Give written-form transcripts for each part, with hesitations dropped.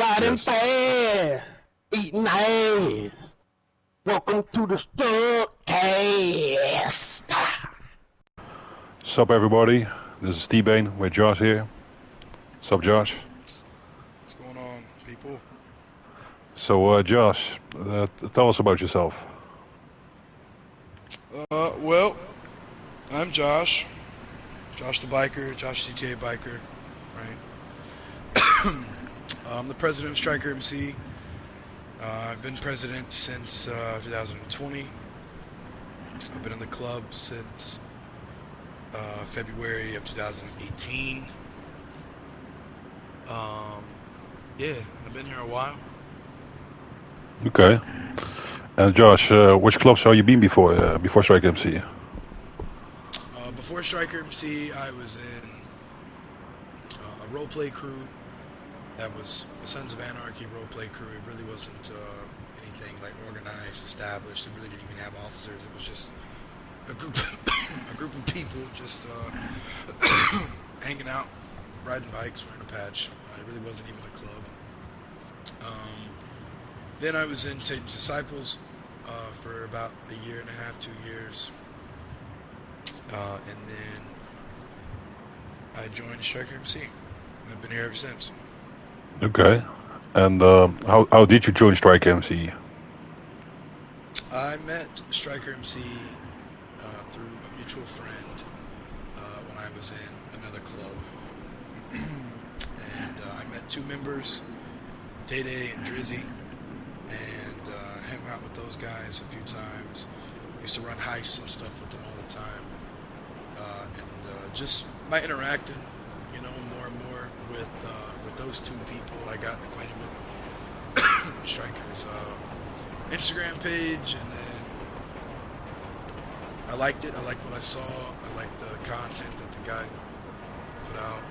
riding Yes. fast, eating ass. Welcome to the Stuckcast. Sup everybody, this is T-Bane with Josh here. Sup Josh? What's going on, people? So Josh, tell us about yourself. Well, I'm Josh. Josh the biker, Josh GTA biker, right? I'm the president of Striker MC. I've been president since 2020. I've been in the club since February of 2018. Yeah, I've been here a while. Okay. And Josh, which clubs have you been before Strike MC? Before Striker MC, I was in a roleplay crew. That was the Sons of Anarchy roleplay crew. It really wasn't anything like organized, established. It really didn't even have officers. It was just a group, a group of people just hanging out, riding bikes, wearing a patch. It really wasn't even a club. Then I was in Satan's Disciples for about a year and a half, 2 years. And then I joined Striker MC. And I've been here ever since. Okay. And how did you join Strike MC? I met Striker MC through a mutual friend when I was in another club. And I met two members, Day Day and Drizzy, and hung out with those guys a few times. Used to run heists and stuff with them all the time. And just by interacting, you know, more and more with those two people, I got acquainted with Striker's Instagram page, and then I liked it. I liked what I saw. I liked the content that the guy put out.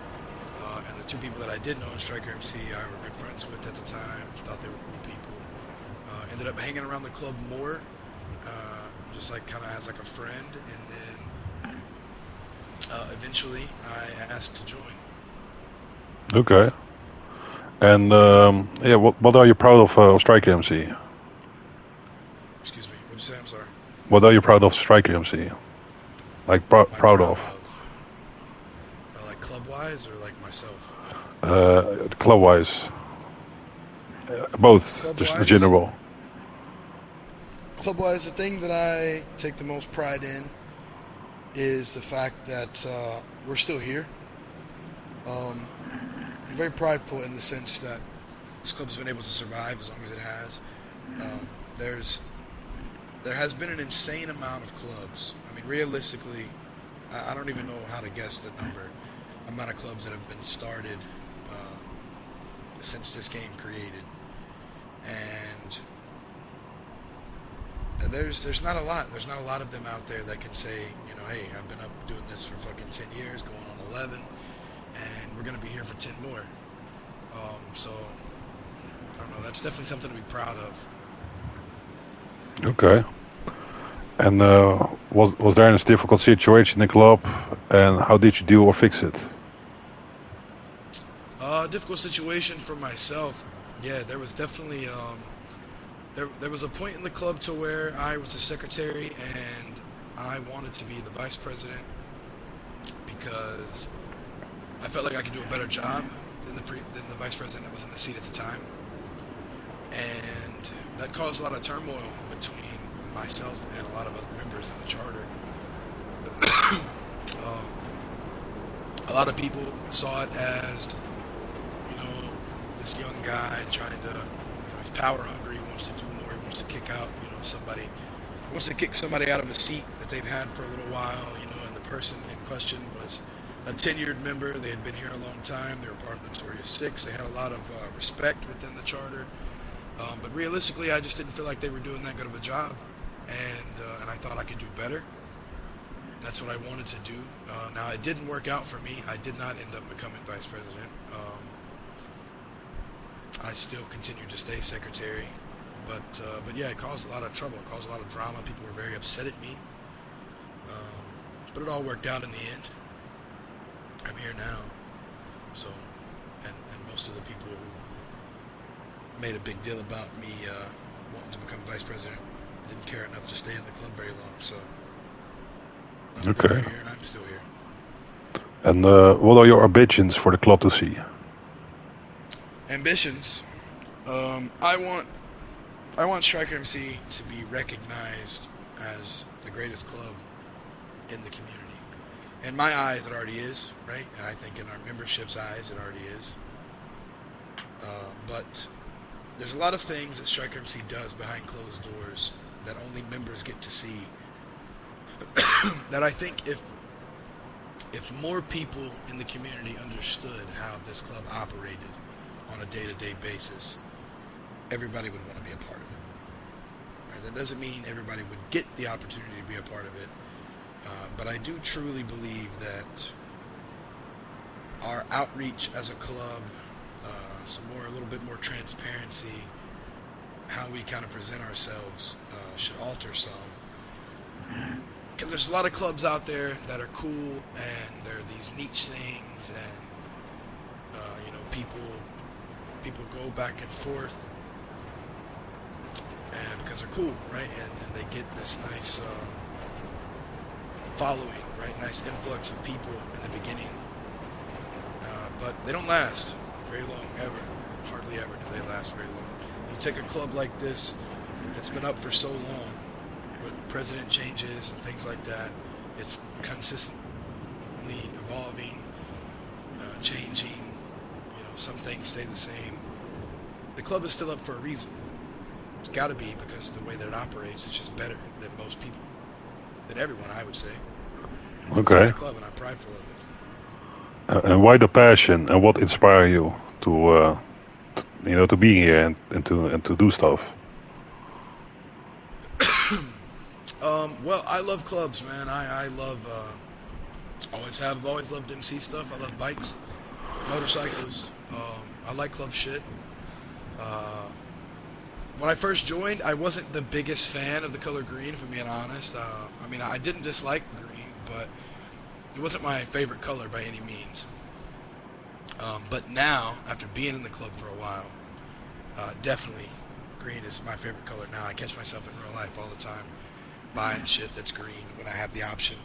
And the two people that I did know in Striker MC, I were good friends with at the time. Thought they were cool people. Ended up hanging around the club more, just like kind of as like a friend. And then eventually I asked to join. Okay. And yeah, what are you proud of Striker MC? Excuse me, what'd you say? I'm sorry. What are you proud of Striker MC? Like proud of? Like club-wise or like myself? Club-wise. Both, just in Club-wise? general. Club-wise, the thing that I take the most pride in is the fact that we're still here. I'm very prideful in the sense that this club's been able to survive as long as it has. There has been an insane amount of clubs. I mean, realistically, I don't even know how to guess the amount of clubs that have been started since this game created. And there's not a lot. There's not a lot of them out there that can say, you know, hey, I've been up doing this for fucking 10 years, going on 11, and we're gonna be here for 10 more. So I don't know. That's definitely something to be proud of. Okay. And was there any difficult situation in the club, and how did you deal or fix it? Difficult situation for myself. Yeah, there was definitely there was a point in the club to where I was a secretary and I wanted to be the vice president because I felt like I could do a better job than the vice president that was in the seat at the time, and that caused a lot of turmoil between myself and a lot of other members of the charter. A lot of people saw it as, you know, this young guy trying to, you know, he's power hungry, he wants to do more, he wants to kick out, you know, somebody, he wants to kick somebody out of a seat that they've had for a little while, you know, and the person in question was a tenured member. They had been here a long time. They were part of the Notorious Six. They had a lot of respect within the charter. But realistically, I just didn't feel like they were doing that good of a job, and I thought I could do better. That's what I wanted to do. Now, it didn't work out for me. I did not end up becoming vice president. I still continued to stay secretary, but yeah, it caused a lot of trouble. It caused a lot of drama. People were very upset at me, but it all worked out in the end. I'm here now, so and most of the people who made a big deal about me wanting to become vice president. Didn't care enough to stay in the club very long, so Okay. they're here and I'm still here. And what are your ambitions for the club to see? Ambitions. I want Striker MC to be recognized as the greatest club in the community. In my eyes, it already is, right? And I think in our membership's eyes, it already is. But there's a lot of things that Striker MC does behind closed doors that only members get to see. That I think if more people in the community understood how this club operated on a day-to-day basis, everybody would want to be a part of it. Right? That doesn't mean everybody would get the opportunity to be a part of it, but I do truly believe that our outreach as a club, a little bit more transparency, how we kind of present ourselves should alter some. Because there's a lot of clubs out there that are cool, and there are these niche things, and people go back and forth, and because they're cool, right? And they get this nice following, right? Nice influx of people in the beginning, but they don't last very long, ever. Hardly ever do they last very long. You take a club like this that's been up for so long, with president changes and things like that, it's consistently evolving, changing. Some things stay the same. The club is still up for a reason. It's got to be because of the way that it operates. It's just better than most people, than everyone, I would say. Okay. It's my club, and I'm prideful of it. And why the passion, and what inspires you to to be here and to do stuff? Well, I love clubs, man. I love, always loved MC stuff. I love bikes, motorcycles. I like club shit. When I first joined, I wasn't the biggest fan of the color green, if I'm being honest. I didn't dislike green, but it wasn't my favorite color by any means. But now, after being in the club for a while, definitely green is my favorite color now. I catch myself in real life all the time buying shit that's green when I have the option,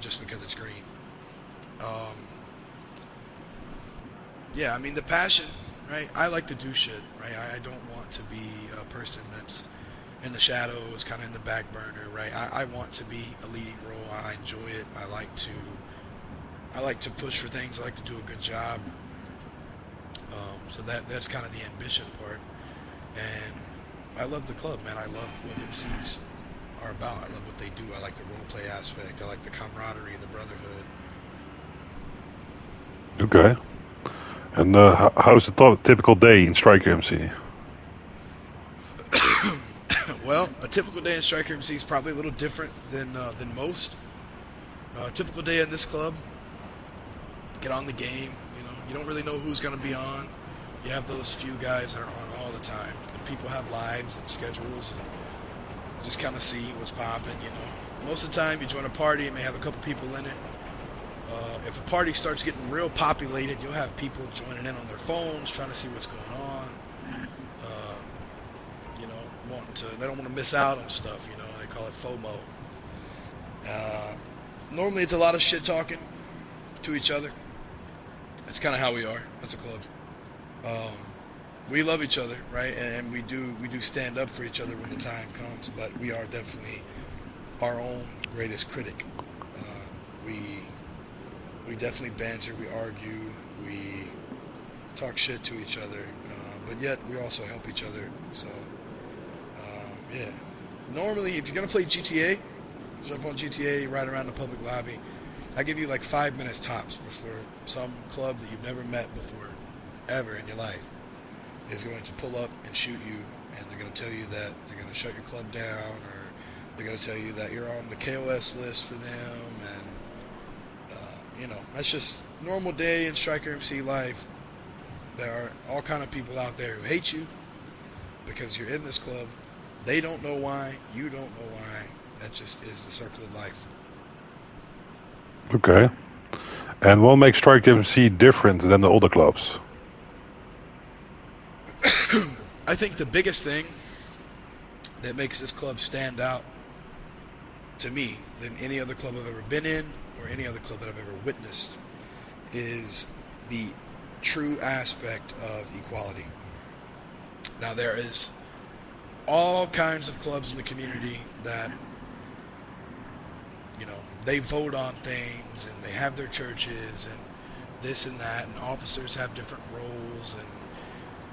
just because it's green. Yeah, the passion, right? I like to do shit, right? I don't want to be a person that's in the shadows, kind of in the back burner, right? I want to be a leading role. I enjoy it. I like to push for things. I like to do a good job. So that's kind of the ambition part. And I love the club, man. I love what MCs are about. I love what they do. I like the role play aspect. I like the camaraderie, the brotherhood. Okay. And how's the typical day in Striker MC? Well, a typical day in Striker MC is probably a little different than most. A typical day in this club, get on the game. You don't really know who's going to be on. You have those few guys that are on all the time. But people have lives and schedules, and you just kind of see what's popping. Most of the time, you join a party, it may have a couple people in it. If a party starts getting real populated, you'll have people joining in on their phones, trying to see what's going on. They don't want to miss out on stuff. They call it FOMO. Normally, it's a lot of shit talking to each other. That's kind of how we are as a club. We love each other, right? And we do stand up for each other when the time comes. But we are definitely our own greatest critic. We definitely banter, we argue, we talk shit to each other, but yet we also help each other. So, yeah. Normally, if you're gonna play GTA, jump on GTA, ride around the public lobby. I give you like 5 minutes tops before some club that you've never met before, ever in your life, is going to pull up and shoot you, and they're gonna tell you that they're gonna shut your club down, or they're gonna tell you that you're on the KOS list for them, and that's just normal day in Striker MC life. There are all kind of people out there who hate you because you're in this club. They don't know why. You don't know why. That just is the circle of life. Okay. And what makes Striker MC different than the other clubs? I think the biggest thing that makes this club stand out to me than any other club I've ever been in or any other club that I've ever witnessed is the true aspect of equality. Now, there is all kinds of clubs in the community that, you know, they vote on things and they have their churches and this and that, and officers have different roles, and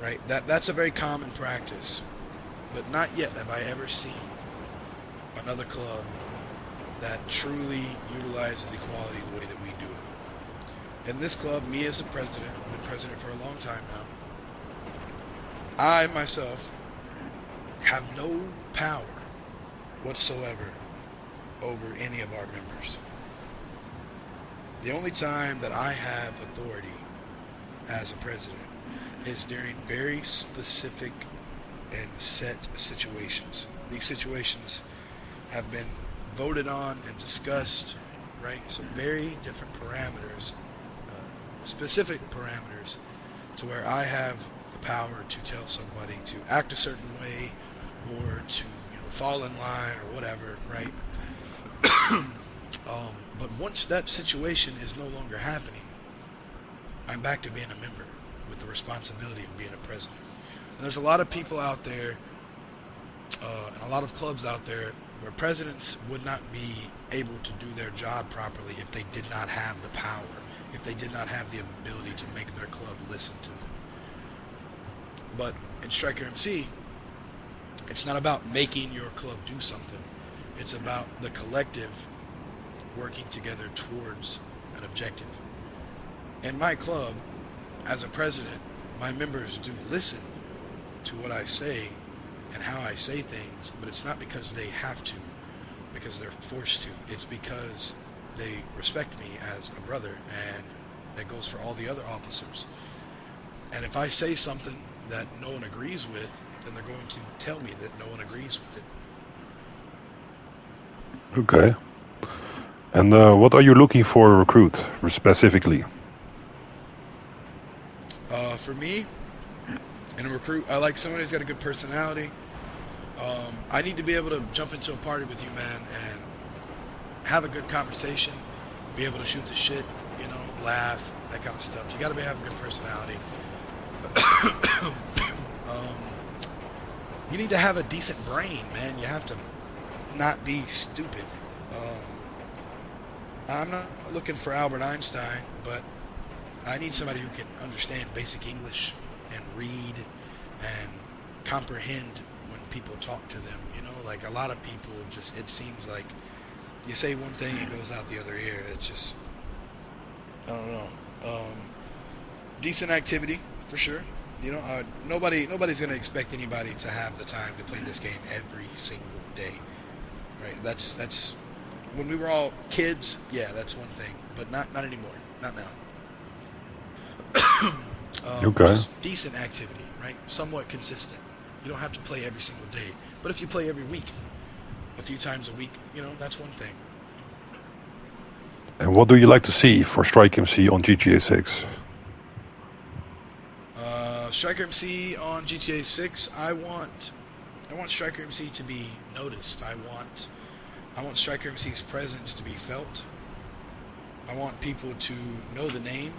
right, that's a very common practice. But not yet have I ever seen another club that truly utilizes equality the way that we do it. In this club, me as the president, I've been president for a long time now, I myself have no power whatsoever over any of our members. The only time that I have authority as a president is during very specific and set situations. These situations have been voted on and discussed, right? So very different parameters, specific parameters, to where I have the power to tell somebody to act a certain way or to, you know, fall in line or whatever, right? But once that situation is no longer happening, I'm back to being a member with the responsibility of being a president. And there's a lot of people out there and a lot of clubs out there where presidents would not be able to do their job properly if they did not have the power, if they did not have the ability to make their club listen to them. But in Striker MC, it's not about making your club do something. It's about the collective working together towards an objective. In my club, as a president, my members do listen to what I say and how I say things, but it's not because they have to, because they're forced to. It's because they respect me as a brother, and that goes for all the other officers. And if I say something that no one agrees with, then they're going to tell me that no one agrees with it. Okay. And what are you looking for a recruit specifically? For me, in a recruit, I like somebody who's got a good personality. I need to be able to jump into a party with you, man, and have a good conversation, be able to shoot the shit, you know, laugh, that kind of stuff. You got to have a good personality. You need to have a decent brain, man. You have to not be stupid. I'm not looking for Albert Einstein, but I need somebody who can understand basic English and read and comprehend when people talk to them. You know, like a lot of people just, it seems like you say one thing, it goes out the other ear. It's just, I don't know. Decent activity for sure. You know, nobody's going to expect anybody to have the time to play this game every single day, right? That's when we were all kids. Yeah, that's one thing, but not anymore. Not now. Okay. Just decent activity, right? Somewhat consistent. You don't have to play every single day, but if you play every week, a few times a week, you know, that's one thing. And what do you like to see for Strike MC on GTA 6? Striker MC on GTA 6, I want Striker MC to be noticed. I want Striker MC's presence to be felt. I want people to know the name,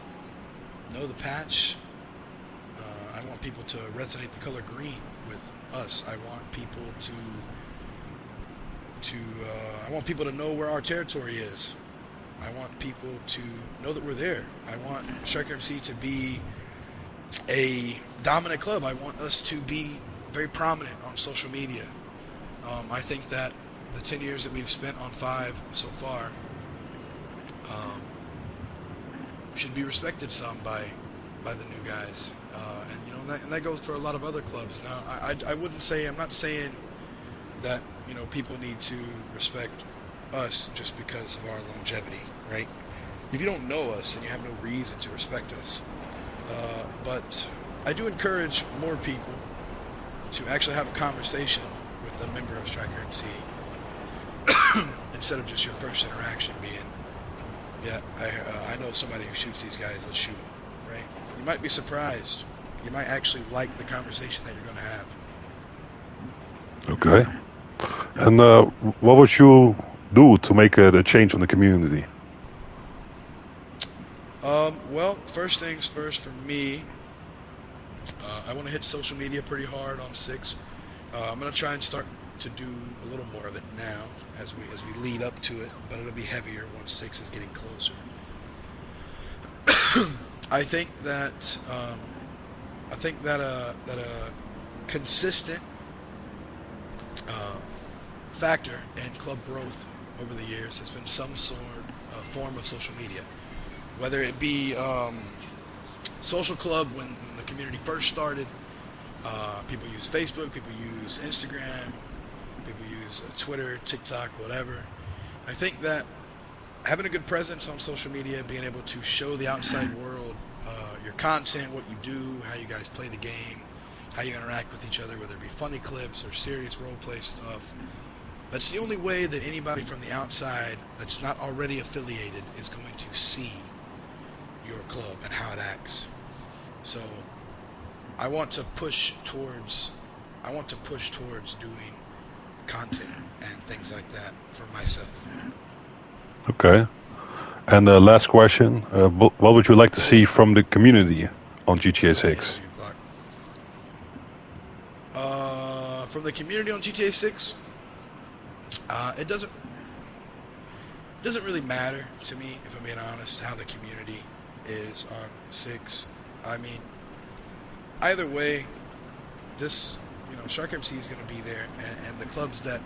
know the patch. I want people to resonate the color green with us. I want people I want people to know where our territory is. I want people to know that we're there. I want Striker MC to be a dominant club. I want us to be very prominent on social media. I think that the 10 years that we've spent on 5 so far should be respected some by the new guys, and you know, and that goes for a lot of other clubs. Now, I wouldn't say, I'm not saying that, you know, people need to respect us just because of our longevity, right? If you don't know us, then you have no reason to respect us. But I do encourage more people to actually have a conversation with a member of Striker MC instead of just your first interaction being, yeah, I know somebody who shoots these guys, let's shoot them, right? You might be surprised You might actually like the conversation that you're going to have. Okay. And what would you do to make a change on the community? Well, first things first for me, I want to hit social media pretty hard on 6. I'm going to try and start to do a little more of it now as we lead up to it, but it'll be heavier once 6 is getting closer. I think that a consistent factor in club growth over the years has been some sort of form of social media, whether it be social club when the community first started. People use Facebook, people use Instagram, people use Twitter, TikTok, whatever. I think that having a good presence on social media, being able to show the outside world your content, what you do, how you guys play the game, how you interact with each other, whether it be funny clips or serious role play stuff. That's the only way that anybody from the outside that's not already affiliated is going to see your club and how it acts. So I want to push towards doing content and things like that for myself. Okay. And the last question, what would you like to see from the community on GTA 6? From the community on GTA 6, it doesn't really matter to me, if I'm being honest, how the community is on 6. I mean, either way, this, Shark MC is going to be there, and the clubs that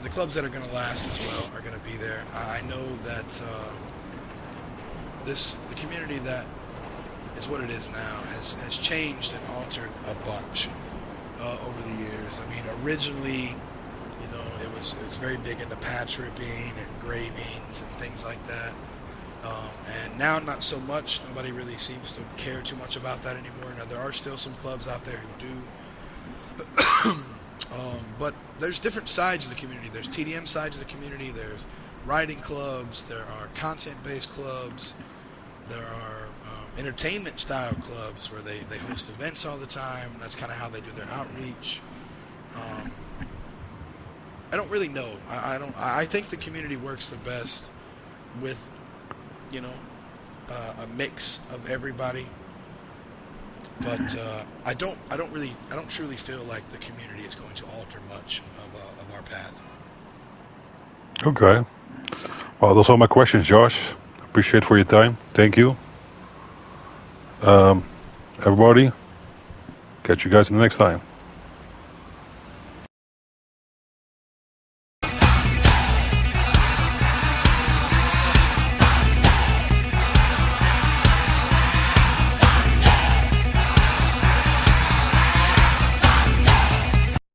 are going to last as well are going to be there. I know that the community that is what it is now has changed and altered a bunch over the years. I mean, originally, it was very big into patch ripping and engravings and things like that. And now not so much. Nobody really seems to care too much about that anymore. Now there are still some clubs out there who do. But there's different sides of the community. There's TDM sides of the community. There's riding clubs. There are content-based clubs. There are entertainment-style clubs where they host events all the time. That's kind of how they do their outreach. I don't really know. I think the community works the best with, a mix of everybody. But I don't truly feel like the community is going to alter much of our path. Okay. Well, those are my questions, Josh. Appreciate for your time. Thank you. Everybody, catch you guys in the next time.